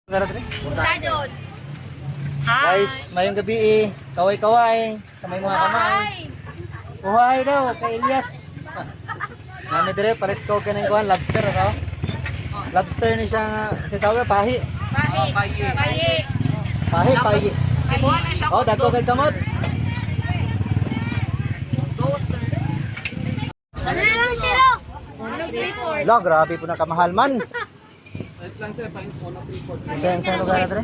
Dadon. Guys, mayong gabi kaway-kaway sa may mga kamay. Buhay daw kay Elias. Nami dire palit ko kaning kuan lobster ako. Lobster ni siya si tawag pahi. Pahi. Pahi. Oh, dagko kay kamot. Ano lang siro? Nag-report. La, grabe po na kamahal man. Saan lugar na dire?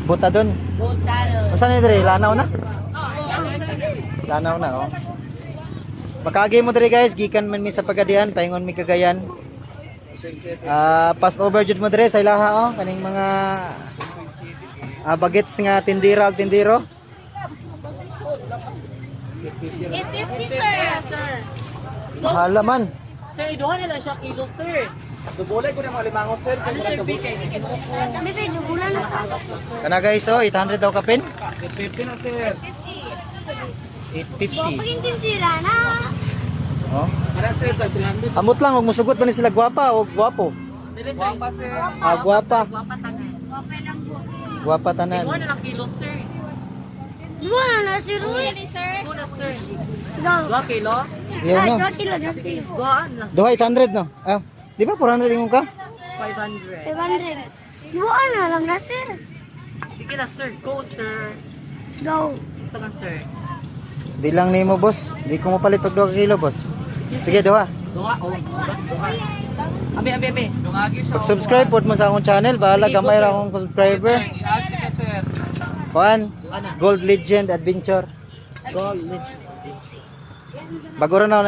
Butadon. Butadon. Saan ni dire? Lanaw na? Lanaw na, oh. Makagi mo dire guys, gikan man mi sa Pagadian, paingon mi Cagayan. Pass over jud mo dire sa ilaha, oh, kaning mga bagets nga tindira ug tindiro. 850 sir. Mahal man. Sir, iduhan na lang siya kilo, sir. Dubulay ko na mga limango, sir. Kami ba dugulan na ka? Kana guys, oh, 800 daw kapin. 50 na, sir. 850. Paging tindira na. Oh. Para, sir, 300. Amot lang, wag musugot pa ni sila gwapa o gwapo. Wapa, sir. Gwapa. Okay lang po. Gwapa tanan. Iduhan na lang kilo, sir. Dugulan na si Rui. Iduhan na, sir. Go. 2 kilo? Iyon no. 2 kilo. Duhaan na. Duha 800 no. Ah, di ba 400 yung ka? 500. 500. Dugulan na lang na sir. Sige na, sir. Go, sir. Go. Ito lang, sir. Di lang nimo boss. Di ko mapalit pag 2 kilo boss. Sige, duha. Duha, oh. Duha. Abi. Dungagi siya. Pag-subscribe po mo sa akong channel, bahala gamay ra akong subscriber. I-add ka, sir. Kuan, Gold Legend Adventure. Go, let's Bago ra na ako